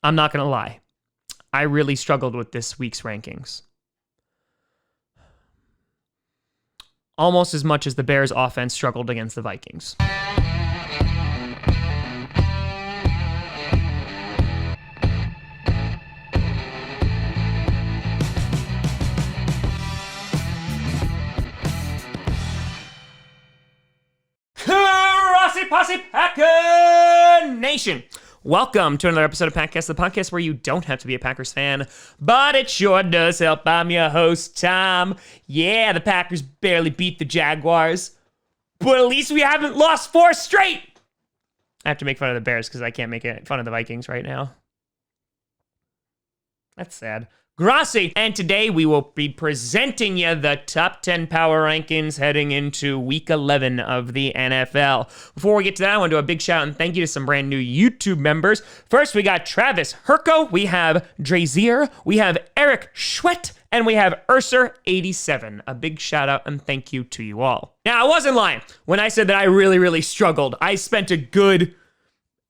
I'm not going to lie. I really struggled with this week's rankings. Almost as much as the Bears' offense struggled against the Vikings. Grossi Posse Packer Nation. Welcome to another episode of Packcast, the podcast where you don't have to be a Packers fan, but it sure does help. I'm your host, Tom. Yeah, the Packers barely beat the Jaguars, but at least we haven't lost 4 straight. I have to make fun of the Bears because I can't make fun of the Vikings right now. That's sad. Grossi, and today we will be presenting you the top 10 power rankings heading into week 11 of the NFL. Before we get to that, I want to do a big shout out and thank you to some brand new YouTube members. First, we got Travis Herco, we have Drazier, we have Eric Schwett, and we have Urser87. A big shout out and thank you to you all. Now, I wasn't lying when I said that I really struggled. I spent a good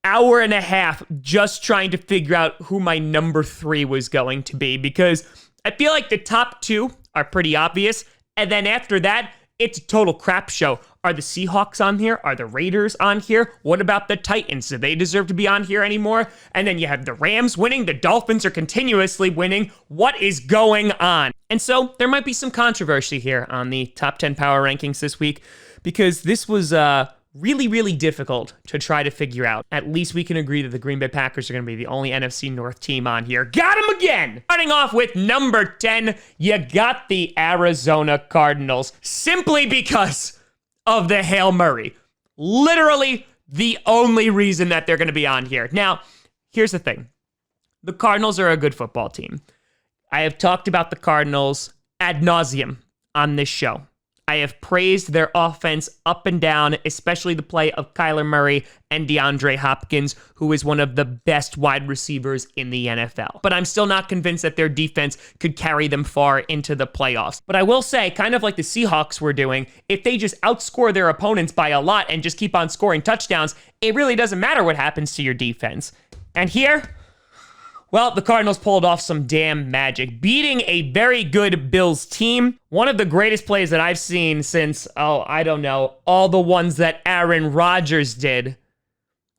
hour and a half just trying to figure out who my number 3 was going to be, because I feel like the top 2 are pretty obvious, and then after that, it's a total crap show. Are the Seahawks on here? Are the Raiders on here? What about the Titans? Do they deserve to be on here anymore? And then you have the Rams winning. The Dolphins are continuously winning. What is going on? And so there might be some controversy here on the top 10 power rankings this week, because this was really difficult to try to figure out. At least we can agree that the Green Bay Packers are going to be the only NFC North team on here. Got him again! Starting off with number 10, you got the Arizona Cardinals, simply because of the Hail Murray. Literally the only reason that they're going to be on here. Now, here's the thing. The Cardinals are a good football team. I have talked about the Cardinals ad nauseum on this show. I have praised their offense up and down, especially the play of Kyler Murray and DeAndre Hopkins, who is one of the best wide receivers in the NFL. But I'm still not convinced that their defense could carry them far into the playoffs. But I will say, kind of like the Seahawks were doing, if they just outscore their opponents by a lot and just keep on scoring touchdowns, it really doesn't matter what happens to your defense. And here, well, the Cardinals pulled off some damn magic, beating a very good Bills team. One of the greatest plays that I've seen since, I don't know, all the ones that Aaron Rodgers did.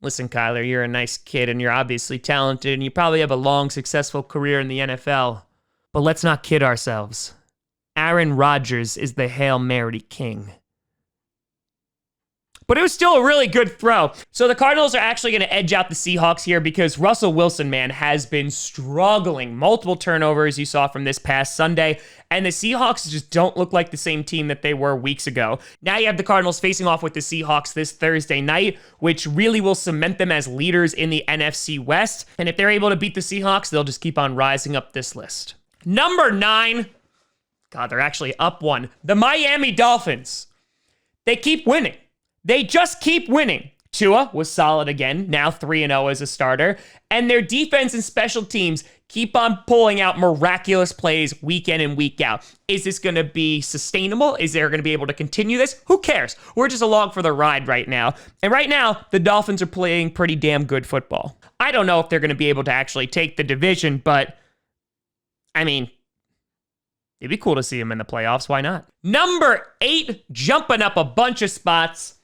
Listen, Kyler, you're a nice kid and you're obviously talented and you probably have a long, successful career in the NFL. But let's not kid ourselves. Aaron Rodgers is the Hail Mary king. But it was still a really good throw. So the Cardinals are actually going to edge out the Seahawks here because Russell Wilson, man, has been struggling. Multiple turnovers you saw from this past Sunday. And the Seahawks just don't look like the same team that they were weeks ago. Now you have the Cardinals facing off with the Seahawks this Thursday night, which really will cement them as leaders in the NFC West. And if they're able to beat the Seahawks, they'll just keep on rising up this list. Number 9. God, they're actually up 1. The Miami Dolphins. They keep winning. They just keep winning. Tua was solid again, now 3-0 as a starter, and their defense and special teams keep on pulling out miraculous plays week in and week out. Is this going to be sustainable? Is there going to be able to continue this? Who cares? We're just along for the ride right now. And right now, the Dolphins are playing pretty damn good football. I don't know if they're going to be able to actually take the division, but I mean, it'd be cool to see them in the playoffs. Why not? Number 8, jumping up a bunch of spots.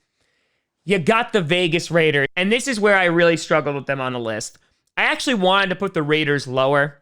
You got the Vegas Raiders, and this is where I really struggled with them on the list. I actually wanted to put the Raiders lower,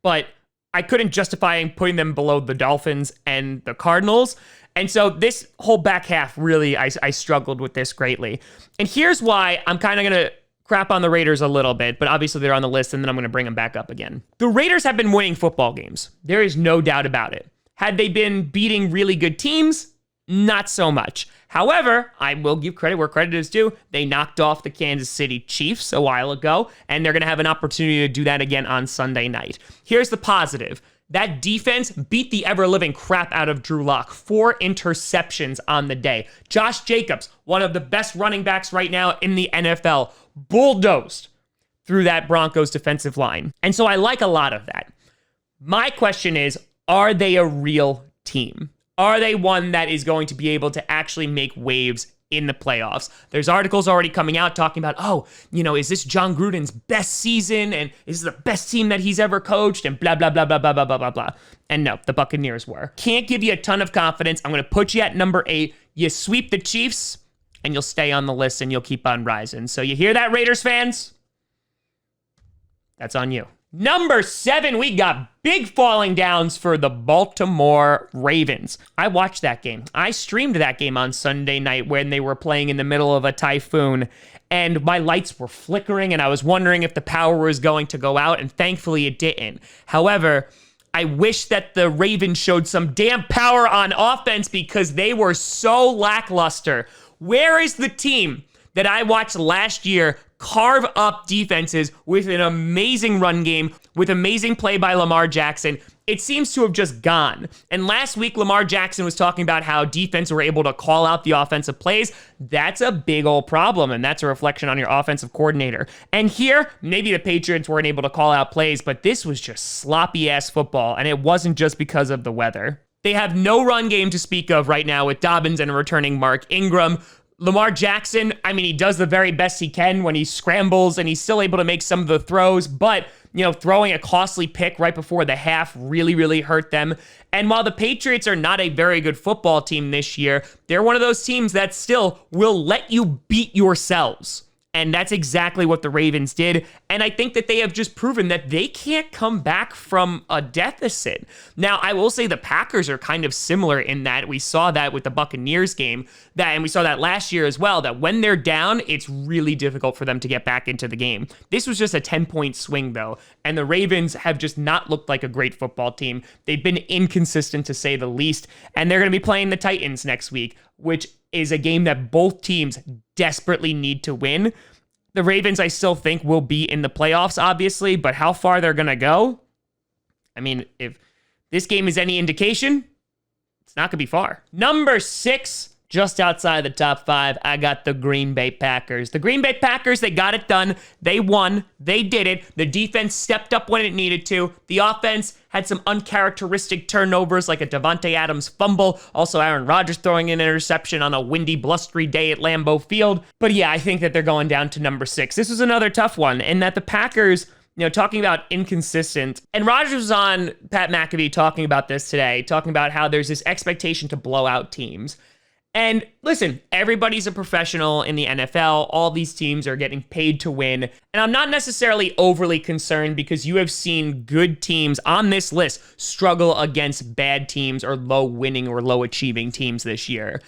but I couldn't justify putting them below the Dolphins and the Cardinals. And so this whole back half, really, I struggled with this greatly. And here's why I'm kind of going to crap on the Raiders a little bit, but obviously they're on the list, and then I'm going to bring them back up again. The Raiders have been winning football games. There is no doubt about it. Had they been beating really good teams? Not so much. However, I will give credit where credit is due. They knocked off the Kansas City Chiefs a while ago, and they're going to have an opportunity to do that again on Sunday night. Here's the positive. That defense beat the ever-living crap out of Drew Lock. 4 interceptions on the day. Josh Jacobs, one of the best running backs right now in the NFL, bulldozed through that Broncos defensive line. And so I like a lot of that. My question is, are they a real team? Are they one that is going to be able to actually make waves in the playoffs. There's articles already coming out talking about, oh, is this John Gruden's best season? And is this the best team that he's ever coached? And blah, blah, blah, blah, blah, blah, blah, blah, blah. And no, the Buccaneers were. Can't give you a ton of confidence. I'm going to put you at number 8. You sweep the Chiefs, and you'll stay on the list, and you'll keep on rising. So you hear that, Raiders fans? That's on you. Number 7, we got big falling downs for the Baltimore Ravens. I watched that game. I streamed that game on Sunday night when they were playing in the middle of a typhoon, and my lights were flickering, and I was wondering if the power was going to go out, and thankfully it didn't. However, I wish that the Ravens showed some damn power on offense because they were so lackluster. Where is the team that I watched last year carve up defenses with an amazing run game, with amazing play by Lamar Jackson? It seems to have just gone. And last week, Lamar Jackson was talking about how defense were able to call out the offensive plays. That's a big old problem, and that's a reflection on your offensive coordinator. And here, maybe the Patriots weren't able to call out plays, but this was just sloppy-ass football, and it wasn't just because of the weather. They have no run game to speak of right now with Dobbins and returning Mark Ingram. Lamar Jackson, he does the very best he can when he scrambles, and he's still able to make some of the throws, but throwing a costly pick right before the half really, really hurt them. And while the Patriots are not a very good football team this year, they're one of those teams that still will let you beat yourselves. And that's exactly what the Ravens did. And I think that they have just proven that they can't come back from a deficit. Now, I will say the Packers are kind of similar in that we saw that with the Buccaneers game, and we saw that last year as well, that when they're down, it's really difficult for them to get back into the game. This was just a 10-point swing, though, and the Ravens have just not looked like a great football team. They've been inconsistent, to say the least, and they're going to be playing the Titans next week, which is a game that both teams desperately need to win. The Ravens, I still think, will be in the playoffs, obviously, but how far they're going to go? If this game is any indication, it's not going to be far. Number 6, just outside the top 5, I got the Green Bay Packers. The Green Bay Packers, they got it done. They won. They did it. The defense stepped up when it needed to. The offense had some uncharacteristic turnovers like a Davante Adams fumble. Also, Aaron Rodgers throwing an interception on a windy, blustery day at Lambeau Field. But yeah, I think that they're going down to number 6. This was another tough one in that the Packers, talking about inconsistent. And Rodgers was on Pat McAfee talking about this today, talking about how there's this expectation to blow out teams. And listen, everybody's a professional in the NFL. All these teams are getting paid to win. And I'm not necessarily overly concerned because you have seen good teams on this list struggle against bad teams or low winning or low achieving teams this year.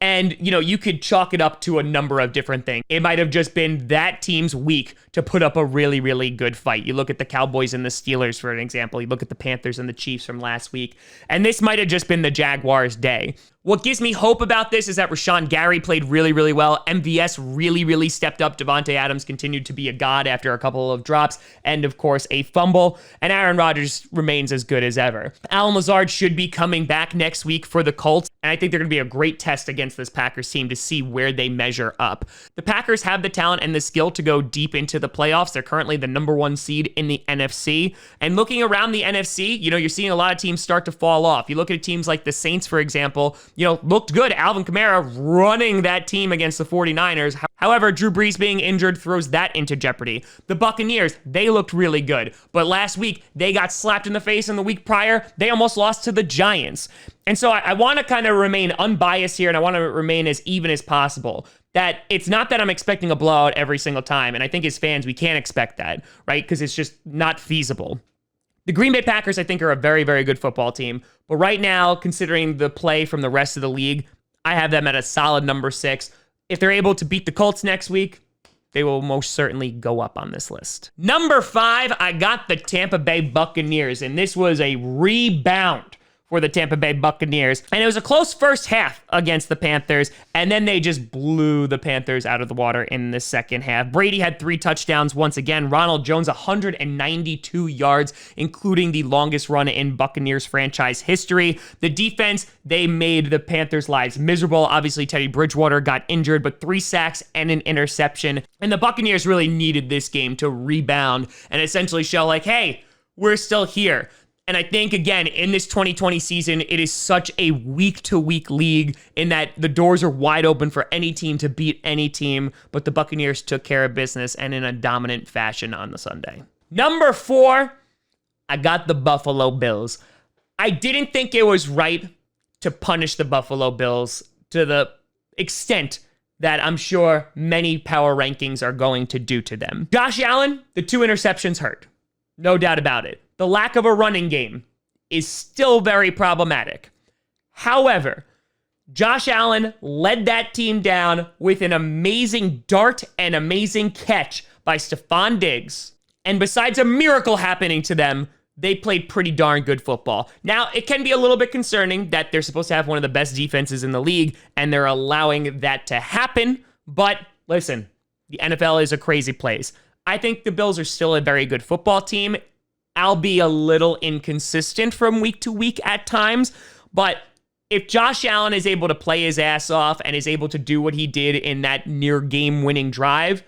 And, you could chalk it up to a number of different things. It might have just been that team's week to put up a really, really good fight. You look at the Cowboys and the Steelers, for an example. You look at the Panthers and the Chiefs from last week. And this might have just been the Jaguars' day. What gives me hope about this is that Rashawn Gary played really, really well. MVS really, really stepped up. Davante Adams continued to be a god after a couple of drops and, of course, a fumble. And Aaron Rodgers remains as good as ever. Allen Lazard should be coming back next week for the Colts. And I think they're going to be a great test against this Packers team to see where they measure up. The Packers have the talent and the skill to go deep into the playoffs. They're currently the number 1 seed in the NFC. And looking around the NFC, you're seeing a lot of teams start to fall off. You look at teams like the Saints, for example, looked good. Alvin Kamara running that team against the 49ers. However, Drew Brees being injured throws that into jeopardy. The Buccaneers, they looked really good. But last week, they got slapped in the face, and the week prior, they almost lost to the Giants. And so I want to kind of remain unbiased here, and I want to remain as even as possible. That it's not that I'm expecting a blowout every single time, and I think as fans, we can't expect that, right? Because it's just not feasible. The Green Bay Packers, I think, are a very, very good football team. But right now, considering the play from the rest of the league, I have them at a solid number 6. If they're able to beat the Colts next week, they will most certainly go up on this list. Number 5, I got the Tampa Bay Buccaneers, and this was a rebound for the Tampa Bay Buccaneers. And it was a close first half against the Panthers, and then they just blew the Panthers out of the water in the second half. Brady had 3 touchdowns once again. Ronald Jones, 192 yards, including the longest run in Buccaneers franchise history. The defense, they made the Panthers' lives miserable. Obviously, Teddy Bridgewater got injured, but 3 sacks and an interception. And the Buccaneers really needed this game to rebound and essentially show like, hey, we're still here. And I think, again, in this 2020 season, it is such a week-to-week league in that the doors are wide open for any team to beat any team, but the Buccaneers took care of business and in a dominant fashion on the Sunday. Number 4, I got the Buffalo Bills. I didn't think it was right to punish the Buffalo Bills to the extent that I'm sure many power rankings are going to do to them. Josh Allen, the 2 interceptions hurt. No doubt about it. The lack of a running game is still very problematic. However, Josh Allen led that team down with an amazing dart and amazing catch by Stephon Diggs. And besides a miracle happening to them, they played pretty darn good football. Now, it can be a little bit concerning that they're supposed to have one of the best defenses in the league, and they're allowing that to happen. But listen, the NFL is a crazy place. I think the Bills are still a very good football team. I'll be a little inconsistent from week to week at times, but if Josh Allen is able to play his ass off and is able to do what he did in that near game-winning drive,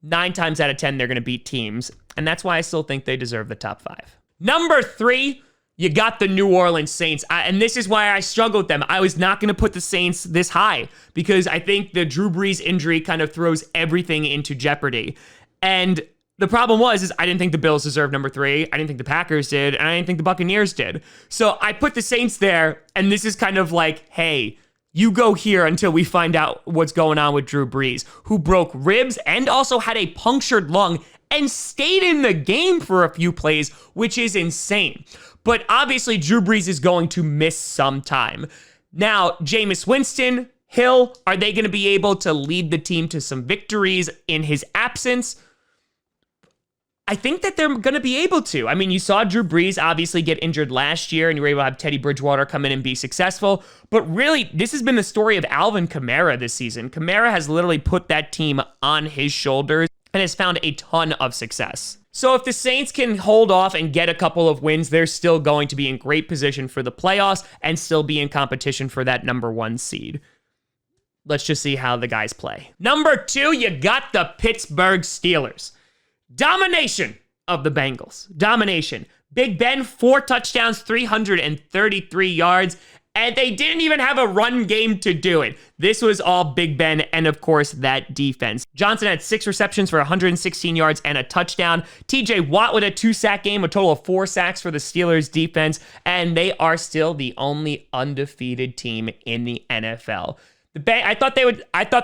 9 times out of 10, they're going to beat teams, and that's why I still think they deserve the top 5. Number 3, you got the New Orleans Saints, and this is why I struggled with them. I was not going to put the Saints this high because I think the Drew Brees injury kind of throws everything into jeopardy, and the problem is I didn't think the Bills deserved number 3. I didn't think the Packers did, and I didn't think the Buccaneers did. So I put the Saints there, and this is kind of like, hey, you go here until we find out what's going on with Drew Brees, who broke ribs and also had a punctured lung and stayed in the game for a few plays, which is insane. But obviously, Drew Brees is going to miss some time. Now, Jameis Winston, Hill, are they going to be able to lead the team to some victories in his absence? I think that they're going to be able to. I mean, you saw Drew Brees obviously get injured last year, and you were able to have Teddy Bridgewater come in and be successful. But really, this has been the story of Alvin Kamara this season. Kamara has literally put that team on his shoulders and has found a ton of success. So if the Saints can hold off and get a couple of wins, they're still going to be in great position for the playoffs and still be in competition for that number 1 seed. Let's just see how the guys play. Number 2, you got the Pittsburgh Steelers. Domination of the Bengals. Domination. Big Ben, 4 touchdowns, 333 yards, and they didn't even have a run game to do it. This was all Big Ben and, of course, that defense. Johnson had 6 receptions for 116 yards and a touchdown. TJ Watt with a 2-sack game, a total of 4 sacks for the Steelers defense, and they are still the only undefeated team in the NFL. I thought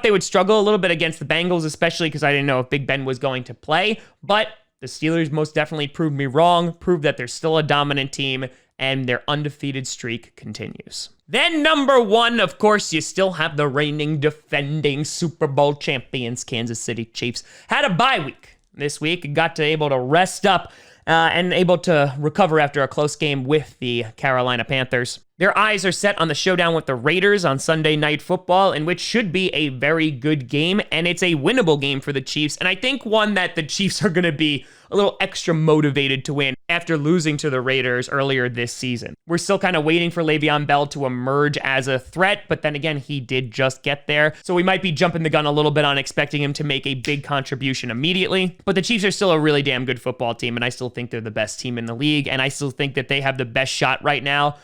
they would struggle a little bit against the Bengals, especially because I didn't know if Big Ben was going to play. But the Steelers most definitely proved me wrong, proved that they're still a dominant team, and their undefeated streak continues. Then number 1, of course, you still have the reigning, defending Super Bowl champions, Kansas City Chiefs. Had a bye week this week, got to able to rest up and able to recover after a close game with the Carolina Panthers. Their eyes are set on the showdown with the Raiders on Sunday Night Football, in which should be a very good game, and it's a winnable game for the Chiefs, and I think one that the Chiefs are going to be a little extra motivated to win after losing to the Raiders earlier this season. We're still kind of waiting for Le'Veon Bell to emerge as a threat, but then again, he did just get there, so we might be jumping the gun a little bit on expecting him to make a big contribution immediately, but the Chiefs are still a really damn good football team, and I still think they're the best team in the league, and I still think that they have the best shot right now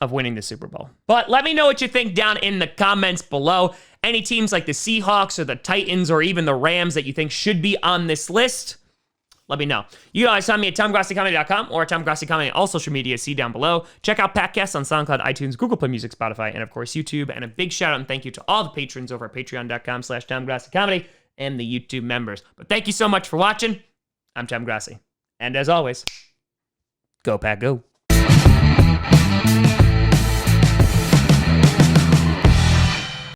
of winning the Super Bowl. But let me know what you think down in the comments below. Any teams like the Seahawks or the Titans or even the Rams that you think should be on this list, let me know. You guys find me at TomGrossiComedy.com or Tom Grossi Comedy on all social media. See down below. Check out podcasts on SoundCloud, iTunes, Google Play Music, Spotify, and of course YouTube. And a big shout out and thank you to all the patrons over at patreon.com/TomGrossiComedy and the YouTube members. But thank you so much for watching. I'm Tom Grossi. And as always, go Pack Go.